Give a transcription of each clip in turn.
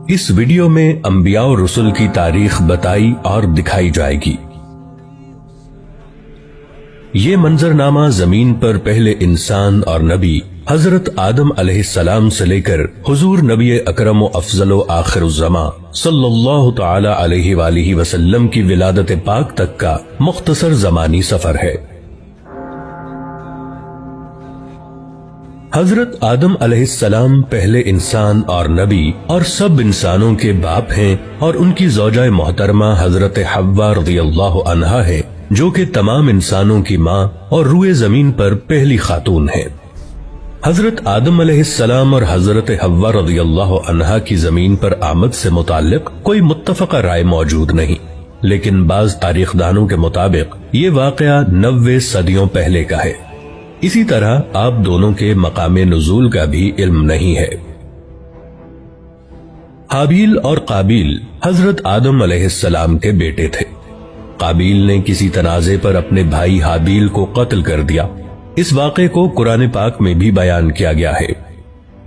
اس video میں انبیاء اور رسل کی تاریخ بتائی اور دکھائی جائے گی۔ یہ منظرنامہ زمین پر پہلے انسان اور نبی حضرت آدم علیہ السلام سے لے کر حضور نبی اکرم و افضل و آخر الزماں صلی اللہ تعالی علیہ وآلہ وسلم کی ولادت پاک تک کا مختصر زمانی سفر ہے۔ حضرت آدم علیہ السلام پہلے انسان اور نبی اور سب انسانوں کے باپ ہیں، اور ان کی زوجہ محترمہ حضرت حوا رضی اللہ عنہا ہے، جو کہ تمام انسانوں کی ماں اور روئے زمین پر پہلی خاتون ہے۔ حضرت آدم علیہ السلام اور حضرت حوا رضی اللہ عنہا کی زمین پر آمد سے متعلق کوئی متفقہ رائے موجود نہیں، لیکن بعض تاریخ دانوں کے مطابق یہ واقعہ 90 صدیوں پہلے کا ہے۔ اسی طرح آپ دونوں کے مقام نزول کا بھی علم نہیں ہے۔ حابیل اور قابیل حضرت آدم علیہ السلام کے بیٹے تھے۔ قابیل نے کسی تنازع پر اپنے بھائی حابیل کو قتل کر دیا۔ اس واقعے کو قرآن پاک میں بھی بیان کیا گیا ہے۔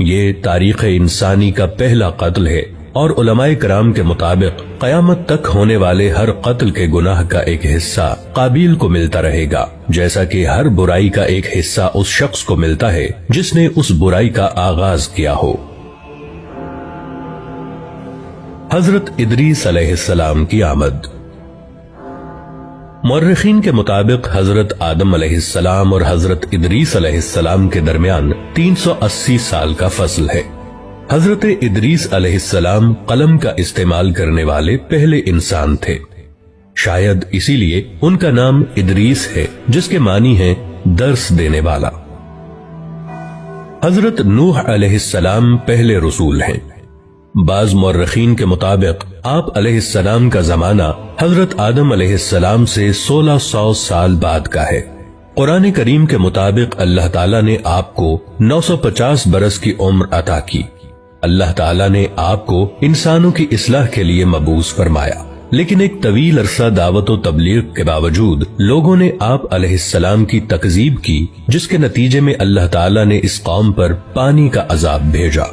یہ تاریخ انسانی کا پہلا قتل ہے، اور علماء کرام کے مطابق قیامت تک ہونے والے ہر قتل کے گناہ کا ایک حصہ قابیل کو ملتا رہے گا، جیسا کہ ہر برائی کا ایک حصہ اس شخص کو ملتا ہے جس نے اس برائی کا آغاز کیا ہو۔ حضرت ادریس علیہ السلام کی آمد۔ مورخین کے مطابق حضرت آدم علیہ السلام اور حضرت ادریس علیہ السلام کے درمیان 380 سال کا فصل ہے۔ حضرت ادریس علیہ السلام قلم کا استعمال کرنے والے پہلے انسان تھے، شاید اسی لیے ان کا نام ادریس ہے، جس کے معنی ہے درس دینے والا۔ حضرت نوح علیہ السلام پہلے رسول ہیں۔ بعض مورخین کے مطابق آپ علیہ السلام کا زمانہ حضرت آدم علیہ السلام سے 1600 سال بعد کا ہے۔ قرآن کریم کے مطابق اللہ تعالیٰ نے آپ کو 950 برس کی عمر عطا کی۔ اللہ تعالیٰ نے آپ کو انسانوں کی اصلاح کے لیے مبعوث فرمایا، لیکن ایک طویل عرصہ دعوت و تبلیغ کے باوجود لوگوں نے آپ علیہ السلام کی تکذیب کی، جس کے نتیجے میں اللہ تعالیٰ نے اس قوم پر پانی کا عذاب بھیجا۔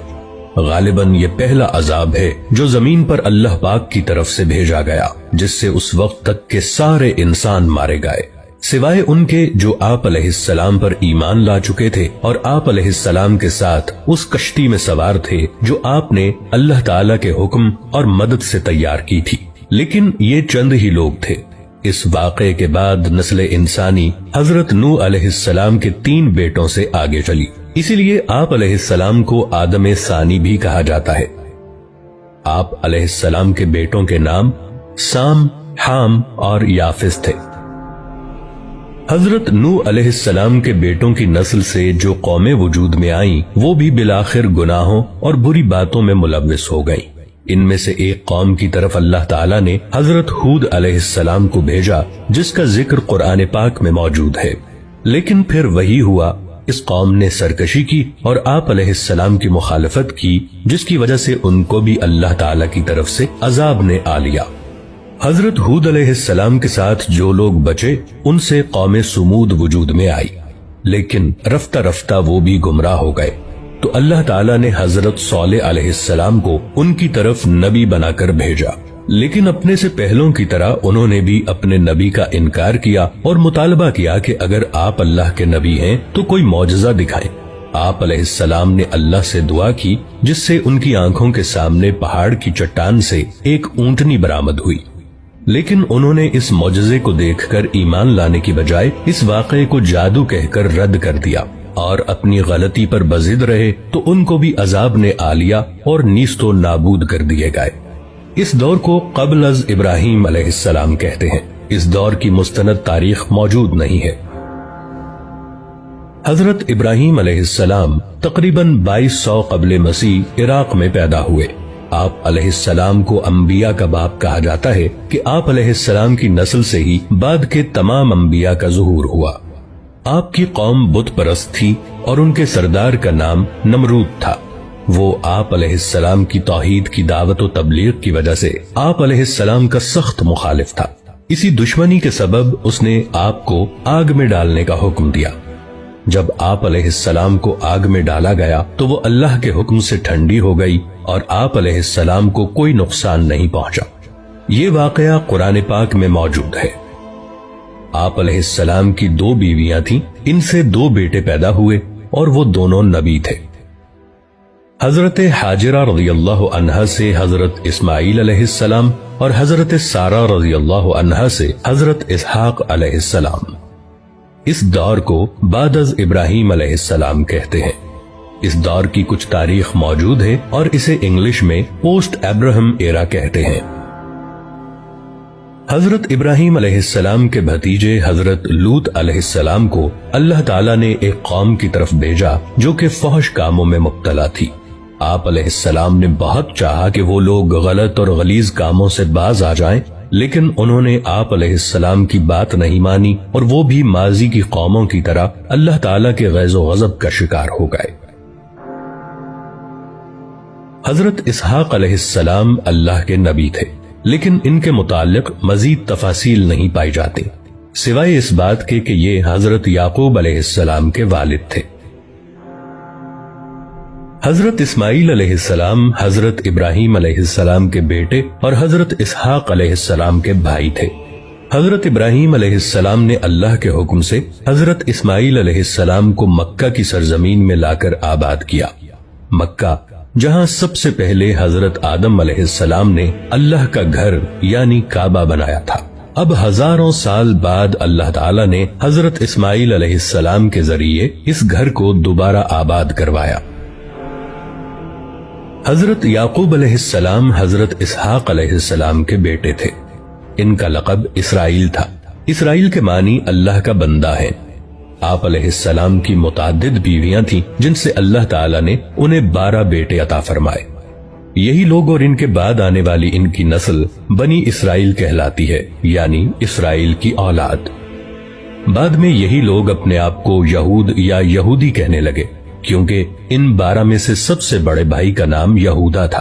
غالباً یہ پہلا عذاب ہے جو زمین پر اللہ پاک کی طرف سے بھیجا گیا، جس سے اس وقت تک کے سارے انسان مارے گئے، سوائے ان کے جو آپ علیہ السلام پر ایمان لا چکے تھے اور آپ علیہ السلام کے ساتھ اس کشتی میں سوار تھے جو آپ نے اللہ تعالیٰ کے حکم اور مدد سے تیار کی تھی، لیکن یہ چند ہی لوگ تھے۔ اس واقعے کے بعد نسل انسانی حضرت نوح علیہ السلام کے 3 بیٹوں سے آگے چلی، اسی لیے آپ علیہ السلام کو آدم ثانی بھی کہا جاتا ہے۔ آپ علیہ السلام کے بیٹوں کے نام سام، حام اور یافس تھے۔ حضرت نوح علیہ السلام کے بیٹوں کی نسل سے جو قومیں وجود میں آئیں، وہ بھی بالآخر گناہوں اور بری باتوں میں ملوث ہو گئیں۔ ان میں سے ایک قوم کی طرف اللہ تعالیٰ نے حضرت ہود علیہ السلام کو بھیجا، جس کا ذکر قرآن پاک میں موجود ہے، لیکن پھر وہی ہوا، اس قوم نے سرکشی کی اور آپ علیہ السلام کی مخالفت کی، جس کی وجہ سے ان کو بھی اللہ تعالیٰ کی طرف سے عذاب نے آ لیا۔ حضرت ہود علیہ السلام کے ساتھ جو لوگ بچے، ان سے قوم سمود وجود میں آئی، لیکن رفتہ رفتہ وہ بھی گمراہ ہو گئے، تو اللہ تعالیٰ نے حضرت صالح علیہ السلام کو ان کی طرف نبی بنا کر بھیجا، لیکن اپنے سے پہلوں کی طرح انہوں نے بھی اپنے نبی کا انکار کیا اور مطالبہ کیا کہ اگر آپ اللہ کے نبی ہیں تو کوئی معجزہ دکھائیں۔ آپ علیہ السلام نے اللہ سے دعا کی، جس سے ان کی آنکھوں کے سامنے پہاڑ کی چٹان سے ایک اونٹنی برآمد ہوئی، لیکن انہوں نے اس معجزے کو دیکھ کر ایمان لانے کی بجائے اس واقعے کو جادو کہہ کر رد کر دیا اور اپنی غلطی پر بضد رہے، تو ان کو بھی عذاب نے آ لیا اور نیست و نابود کر دیے گئے۔ اس دور کو قبل از ابراہیم علیہ السلام کہتے ہیں۔ اس دور کی مستند تاریخ موجود نہیں ہے۔ حضرت ابراہیم علیہ السلام تقریباً 2200 قبل مسیح عراق میں پیدا ہوئے۔ آپ علیہ السلام کو انبیاء کا باپ کہا جاتا ہے کہ آپ علیہ السلام کی نسل سے ہی بعد کے تمام انبیاء کا ظہور ہوا۔ آپ کی قوم بت پرست تھی اور ان کے سردار کا نام نمرود تھا۔ وہ آپ علیہ السلام کی توحید کی دعوت و تبلیغ کی وجہ سے آپ علیہ السلام کا سخت مخالف تھا۔ اسی دشمنی کے سبب اس نے آپ کو آگ میں ڈالنے کا حکم دیا۔ جب آپ علیہ السلام کو آگ میں ڈالا گیا تو وہ اللہ کے حکم سے ٹھنڈی ہو گئی اور آپ علیہ السلام کو کوئی نقصان نہیں پہنچا۔ یہ واقعہ قرآن پاک میں موجود ہے۔ آپ علیہ السلام کی 2 بیویاں تھیں، ان سے 2 بیٹے پیدا ہوئے اور وہ دونوں نبی تھے۔ حضرت حاجرہ رضی اللہ عنہا سے حضرت اسماعیل علیہ السلام اور حضرت سارہ رضی اللہ عنہا سے حضرت اسحاق علیہ السلام۔ اس دور کو بعد از ابراہیم علیہ السلام کہتے ہیں۔ اس دور کی کچھ تاریخ موجود ہے اور اسے انگلش میں پوسٹ ابراہم ایرا کہتے ہیں۔ حضرت ابراہیم علیہ السلام کے بھتیجے حضرت لوط علیہ السلام کو اللہ تعالیٰ نے ایک قوم کی طرف بھیجا جو کہ فحش کاموں میں مبتلا تھی۔ آپ علیہ السلام نے بہت چاہا کہ وہ لوگ غلط اور غلیظ کاموں سے باز آ جائیں، لیکن انہوں نے آپ علیہ السلام کی بات نہیں مانی اور وہ بھی ماضی کی قوموں کی طرح اللہ تعالیٰ کے غیظ و غضب کا شکار ہو گئے۔ حضرت اسحاق علیہ السلام اللہ کے نبی تھے، لیکن ان کے متعلق مزید تفاصیل نہیں پائی جاتی، سوائے اس بات کے کہ یہ حضرت یعقوب علیہ السلام کے والد تھے۔ حضرت اسماعیل علیہ السلام حضرت ابراہیم علیہ السلام کے بیٹے اور حضرت اسحاق علیہ السلام کے بھائی تھے۔ حضرت ابراہیم علیہ السلام نے اللہ کے حکم سے حضرت اسماعیل علیہ السلام کو مکہ کی سرزمین میں لا کر آباد کیا۔ مکہ جہاں سب سے پہلے حضرت آدم علیہ السلام نے اللہ کا گھر یعنی کعبہ بنایا تھا، اب ہزاروں سال بعد اللہ تعالیٰ نے حضرت اسماعیل علیہ السلام کے ذریعے اس گھر کو دوبارہ آباد کروایا۔ حضرت یعقوب علیہ السلام حضرت اسحاق علیہ السلام کے بیٹے تھے۔ ان کا لقب اسرائیل تھا۔ اسرائیل کے معنی اللہ کا بندہ ہے۔ آپ علیہ السلام کی متعدد بیویاں تھیں جن سے اللہ تعالیٰ نے انہیں 12 بیٹے عطا فرمائے۔ یہی لوگ اور ان کے بعد آنے والی ان کی نسل بنی اسرائیل کہلاتی ہے، یعنی اسرائیل کی اولاد۔ بعد میں یہی لوگ اپنے آپ کو یہود یا یہودی کہنے لگے، کیونکہ ان 12 میں سے سب سے بڑے بھائی کا نام یہودا تھا۔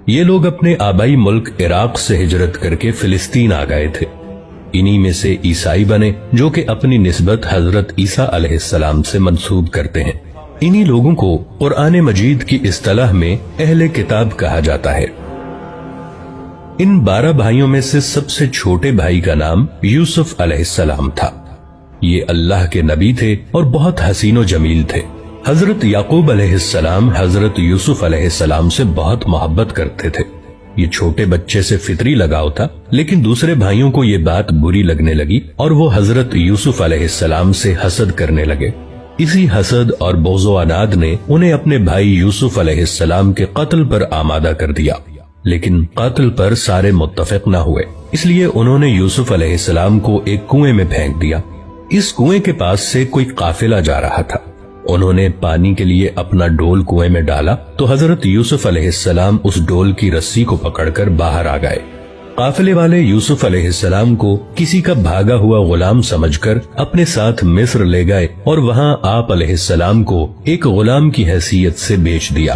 یہ لوگ اپنے آبائی ملک عراق سے ہجرت کر کے فلسطین آ گئے تھے۔ انہی میں سے عیسائی بنے جو کہ اپنی نسبت حضرت عیسیٰ علیہ السلام سے منسوب کرتے ہیں۔ انہی لوگوں کو قرآن مجید کی اصطلاح میں اہل کتاب کہا جاتا ہے۔ ان 12 بھائیوں میں سے سب سے چھوٹے بھائی کا نام یوسف علیہ السلام تھا۔ یہ اللہ کے نبی تھے اور بہت حسین و جمیل تھے۔ حضرت یعقوب علیہ السلام حضرت یوسف علیہ السلام سے بہت محبت کرتے تھے۔ یہ چھوٹے بچے سے فطری لگاؤ تھا، لیکن دوسرے بھائیوں کو یہ بات بری لگنے لگی اور وہ حضرت یوسف علیہ السلام سے حسد کرنے لگے۔ اسی حسد اور بغض و عناد نے انہیں اپنے بھائی یوسف علیہ السلام کے قتل پر آمادہ کر دیا، لیکن قتل پر سارے متفق نہ ہوئے، اس لیے انہوں نے یوسف علیہ السلام کو ایک کنویں میں پھینک دیا۔ اس کنویں کے پاس سے کوئی قافلہ جا رہا تھا۔ انہوں نے پانی کے لیے اپنا ڈول کنویں میں ڈالا تو حضرت یوسف علیہ السلام اس ڈول کی رسی کو پکڑ کر باہر آ گئے۔ قافلے والے یوسف علیہ السلام کو کسی کا بھاگا ہوا غلام سمجھ کر اپنے ساتھ مصر لے گئے اور وہاں آپ علیہ السلام کو ایک غلام کی حیثیت سے بیچ دیا۔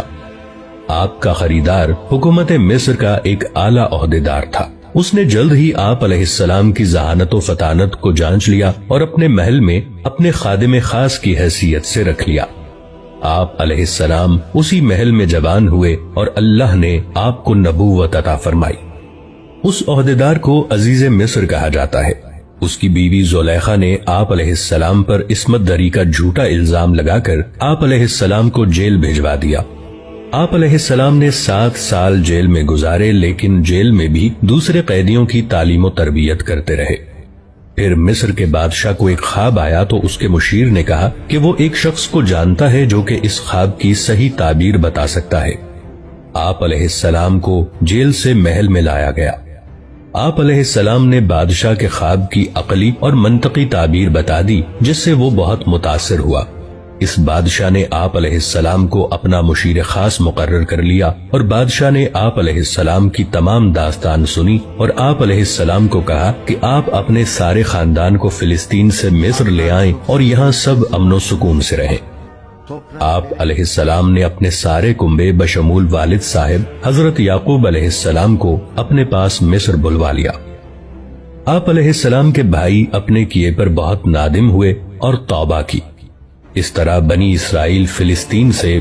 آپ کا خریدار حکومت مصر کا ایک اعلیٰ عہدیدار تھا۔ اس نے جلد ہی آپ علیہ السلام کی ذہانت و فطانت کو جانچ لیا اور اپنے محل میں اپنے خادم خاص کی حیثیت سے رکھ لیا۔ آپ علیہ السلام اسی محل میں جوان ہوئے اور اللہ نے آپ کو نبوت عطا فرمائی۔ اس عہدیدار کو عزیز مصر کہا جاتا ہے۔ اس کی بیوی زلیخا نے آپ علیہ السلام پر عصمت دری کا جھوٹا الزام لگا کر آپ علیہ السلام کو جیل بھجوا دیا۔ آپ علیہ السلام نے 7 سال جیل میں گزارے، لیکن جیل میں بھی دوسرے قیدیوں کی تعلیم و تربیت کرتے رہے۔ پھر مصر کے بادشاہ کو ایک خواب آیا تو اس کے مشیر نے کہا کہ وہ ایک شخص کو جانتا ہے جو کہ اس خواب کی صحیح تعبیر بتا سکتا ہے۔ آپ علیہ السلام کو جیل سے محل میں لایا گیا۔ آپ علیہ السلام نے بادشاہ کے خواب کی عقلی اور منطقی تعبیر بتا دی، جس سے وہ بہت متاثر ہوا۔ اس بادشاہ نے آپ علیہ السلام کو اپنا مشیر خاص مقرر کر لیا اور بادشاہ نے آپ علیہ السلام کی تمام داستان سنی اور آپ علیہ السلام کو کہا کہ آپ اپنے سارے خاندان کو فلسطین سے مصر لے آئیں اور یہاں سب امن و سکون سے رہیں۔ آپ علیہ السلام نے اپنے سارے کنبے بشمول والد صاحب حضرت یعقوب علیہ السلام کو اپنے پاس مصر بلوا لیا۔ آپ علیہ السلام کے بھائی اپنے کیے پر بہت نادم ہوئے اور توبہ کی۔ اس طرح بنی اسرائیل فلسطین سے